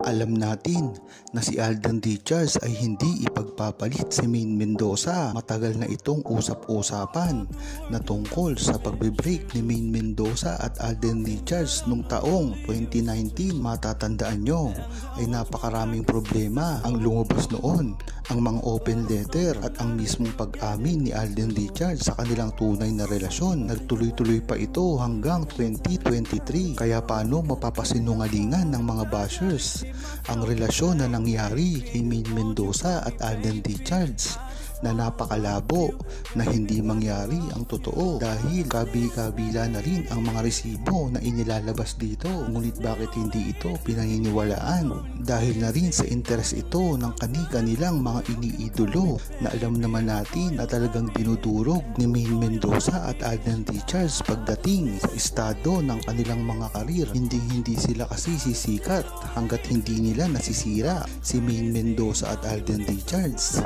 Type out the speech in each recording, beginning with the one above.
Alam natin na si Alden Richards ay hindi ipagpapalit si Maine Mendoza. Matagal na itong usap-usapan na tungkol sa pagbe-break ni Maine Mendoza at Alden Richards nung taong 2019. Matatandaan nyo ay napakaraming problema ang lumabas noon, ang mga open letter at ang mismong pag-amin ni Alden Richards sa kanilang tunay na relasyon. Nagtuloy-tuloy pa ito hanggang 2023. Kaya paano mapapasinungalingan ng mga bashers ang relasyon na nangyari kay Maine Mendoza at Alden Richards na napakalabo na hindi mangyari ang totoo dahil kabi-kabila na rin ang mga resibo na inilalabas dito. Ngunit bakit hindi ito pinaniniwalaan? Dahil na rin sa interes ito ng kanilang mga iniidolo na alam naman natin na talagang dinudurog ni Maine Mendoza at Alden Richards pagdating sa estado ng kanilang mga karir. Hindi sila kasi sisikat hanggat hindi nila nasisira si Maine Mendoza at Alden Richards.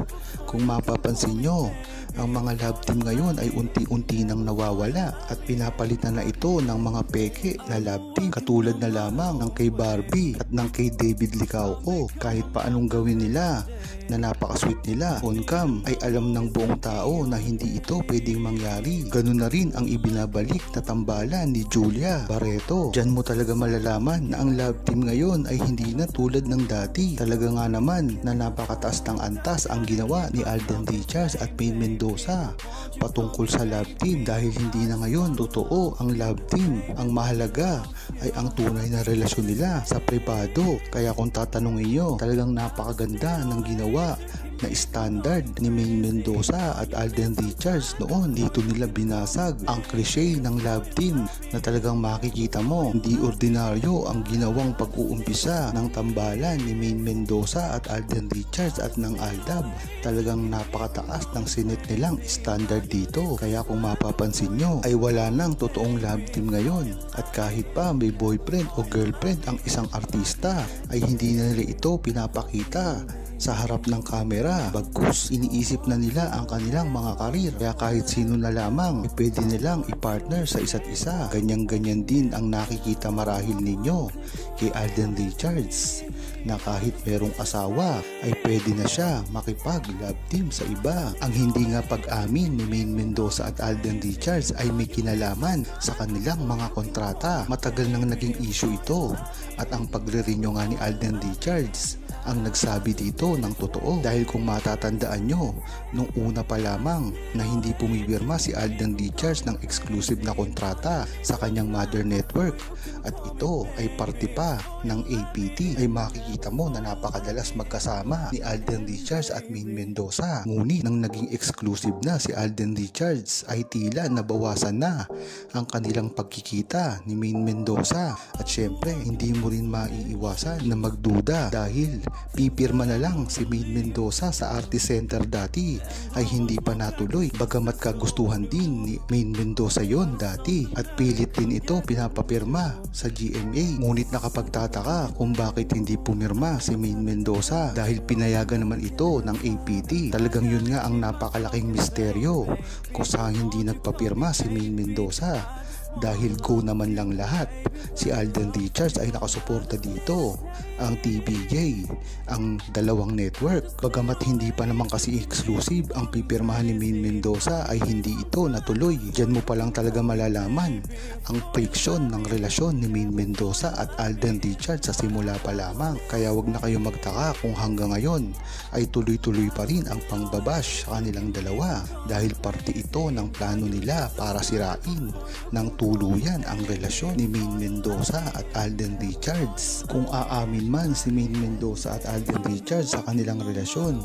Kung mapapansin nyo, ang mga love team ngayon ay unti-unti nang nawawala at pinapalitan na ito ng mga peke na love team katulad na lamang ng kay Barbie at ng kay David Licauco. Kahit pa anong gawin nila na napaka-sweet nila on cam ay alam ng buong tao na hindi ito pwedeng mangyari. Ganun na rin ang ibinabalik na tambalan ni Julia Barreto. Diyan mo talaga malalaman na ang love team ngayon ay hindi na tulad ng dati. Talaga nga naman na napakataas ng antas ang ginawa ni Alden Richards at Maine Mendoza patungkol sa love team dahil hindi na ngayon totoo ang love team. Ang mahalaga ay ang tunay na relasyon nila sa pribado. Kaya kung tatanungin nyo, talagang napakaganda ng ginawa na standard ni Maine Mendoza at Alden Richards noon. Dito nila binasag ang cliche ng love team na talagang makikita mo hindi ordinaryo ang ginawang pag-uumpisa ng tambalan ni Maine Mendoza at Alden Richards at ng Aldab. Talagang napakataas ng sinet nilang standard dito. Kaya kung mapapansin nyo ay wala nang totoong love team ngayon at kahit pa may boyfriend o girlfriend ang isang artista ay hindi na nila ito pinapakita sa harap ng kamera, bagkus iniisip na nila ang kanilang mga karir. Kaya kahit sino na lamang pwede nilang i-partner sa isa't isa. Ganyan-ganyan din ang nakikita marahil ninyo kay Alden Richards na kahit merong asawa ay pwede na siya makipag-love team sa iba. Ang hindi nga pag-amin ni Maine Mendoza at Alden Richards ay may kinalaman sa kanilang mga kontrata. Matagal nang naging issue ito at ang pagre-renew nga ni Alden Richards ang nagsabi dito ng totoo. Dahil kung matatandaan nyo, nung una pa lamang na hindi pumipirma si Alden Richards ng exclusive na kontrata sa kanyang mother network at ito ay parte pa ng APT, ay makikita mo na napakadalas magkasama ni Alden Richards at Maine Mendoza. Ngunit nang naging exclusive na si Alden Richards ay tila nabawasan na ang kanilang pagkikita ni Maine Mendoza at syempre hindi mo rin maiiwasan na magduda dahil pipirma na lang si Maine Mendoza sa Artist Center dati ay hindi pa natuloy, bagamat kagustuhan din ni Maine Mendoza yon dati at pilit din ito pinapapirma sa GMA. Ngunit nakapagtataka kung bakit hindi pumirma si Maine Mendoza dahil pinayagan naman ito ng APT. Talagang yun nga ang napakalaking misteryo kung saan hindi nagpapirma si Maine Mendoza dahil go naman lang lahat. Si Alden Richards ay nakasuporta dito, ang TVJ, ang dalawang network. Bagamat hindi pa naman kasi exclusive ang pipirmahan ni Maine Mendoza ay hindi ito natuloy. Diyan mo pa lang talaga malalaman ang friction ng relasyon ni Maine Mendoza at Alden Richards sa simula pa lamang. Kaya wag na kayo magtaka kung hanggang ngayon ay tuloy-tuloy pa rin ang pangbabash sa kanilang dalawa dahil parte ito ng plano nila para sirain ng tuluyan ang relasyon ni Maine Mendoza at Alden Richards. Kung aamin man si Maine Mendoza at Alden Richards sa kanilang relasyon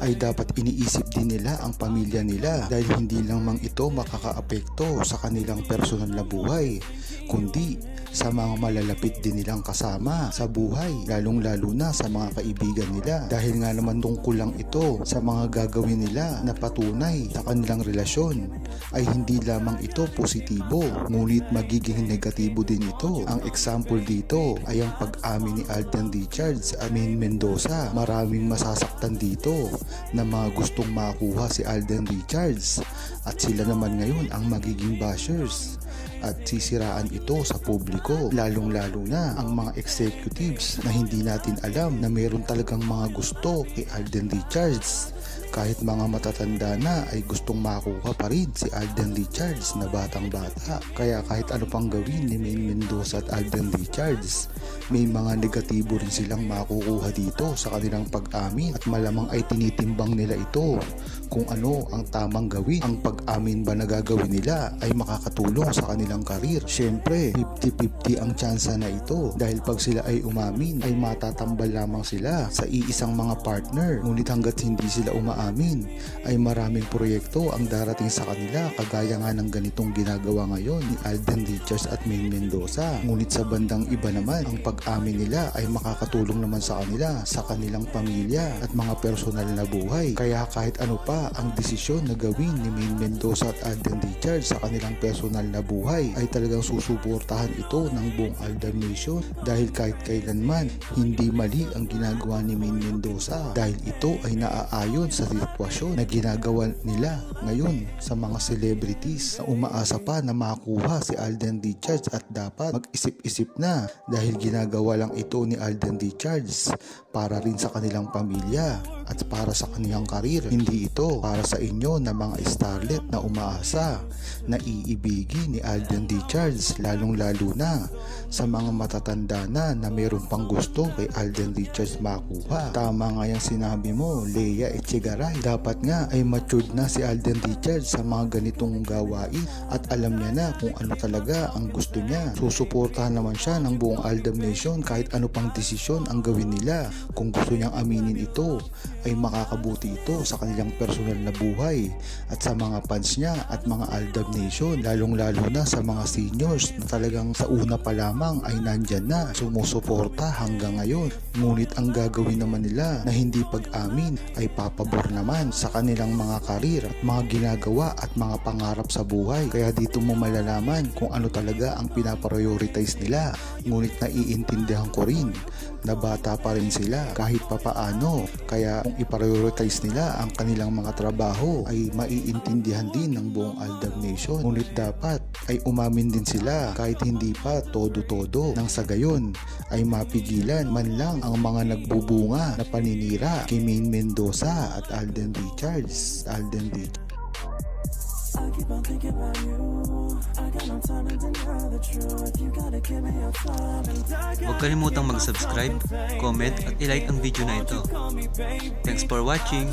ay dapat iniisip din nila ang pamilya nila dahil hindi lamang ito makakaapekto sa kanilang personal na buhay kundi sa mga malalapit din nilang kasama sa buhay, lalong-lalo na sa mga kaibigan nila dahil nga naman tungkol lang ito sa mga gagawin nila na patunay sa kanilang relasyon ay hindi lamang ito positibo ngunit ngunit magiging negatibo din ito. Ang example dito ay ang pag-amin ni Alden Richards at Maine Mendoza. Maraming masasaktan dito na mga gustong makuha si Alden Richards at sila naman ngayon ang magiging bashers at sisiraan ito sa publiko, lalong-lalo na ang mga executives na hindi natin alam na meron talagang mga gusto kay Alden Richards. Kahit mga matatanda na ay gustong makuha pa rin si Alden Richards na batang-bata. Kaya kahit ano pang gawin ni Maine Mendoza at Alden Richards, may mga negatibo rin silang makukuha dito sa kanilang pag-amin at malamang ay tinitimbang nila ito kung ano ang tamang gawin. Ang pag-amin ba na gagawin nila ay makakatulong sa kanilang karir? Syempre, 50-50 ang tsansa na ito dahil pag sila ay umamin ay matatambal lamang sila sa iisang mga partner. Ngunit hanggat hindi sila umamin ay maraming proyekto ang darating sa kanila kagaya nga ng ganitong ginagawa ngayon ni Alden Richards at Maine Mendoza. Ngunit sa bandang iba naman, ang pag-amin nila ay makakatulong naman sa kanila, sa kanilang pamilya at mga personal na buhay. Kaya kahit ano pa ang desisyon na gawin ni Maine Mendoza at Alden Richards sa kanilang personal na buhay ay talagang susuportahan ito ng buong Aldab Nation dahil kahit kailanman hindi mali ang ginagawa ni Maine Mendoza dahil ito ay naaayon sa sitwasyon na ginagawa nila ngayon sa mga celebrities na umaasa pa na makuha si Alden Richards at dapat mag-isip-isip na dahil ginagawa lang ito ni Alden Richards para rin sa kanilang pamilya at para sa kanilang karir. Hindi ito para sa inyo na mga starlet na umaasa na iibigin ni Alden Richards, lalong-lalo na sa mga matatanda na meron pang gusto kay Alden Richards makuha. Tama nga yung sinabi mo, Leia Echegaray. Dapat nga ay matured na si Alden Richards sa mga ganitong gawain at alam niya na kung ano talaga ang gusto niya. Susuportahan naman siya ng buong Aldab Nation kahit ano pang desisyon ang gawin nila. Kung gusto niyang aminin ito ay makakabuti ito sa kanilang personal na buhay at sa mga fans niya at mga Aldab Nation, lalong-lalo na sa mga seniors na talagang sa una pa lamang ay nandyan na sumusuporta hanggang ngayon. Ngunit ang gagawin naman nila na hindi pag-amin ay papabor naman sa kanilang mga karir at mga ginagawa at mga pangarap sa buhay. Kaya dito mo malalaman kung ano talaga ang pinaprioritize nila. Ngunit naiintindihan ko rin na bata pa rin sila kahit papaano. Kaya kung i-prioritize nila ang kanilang mga trabaho ay maiintindihan din ng buong Aldab Nation. Ngunit dapat ay umamin din sila kahit hindi pa todo-todo nang sa gayon ay mapigilan man lang ang mga nagbubunga na paninira kay Maine Mendoza at Alden Richards. I keep on thinking about you. I got no time to deny the truth. You gotta give me a time and Huwag kalimutang mag-subscribe, comment at i-like ang video na ito. Thanks for watching.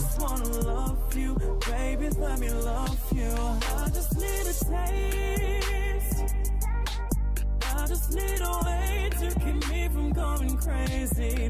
I just need a way to keep me from going crazy.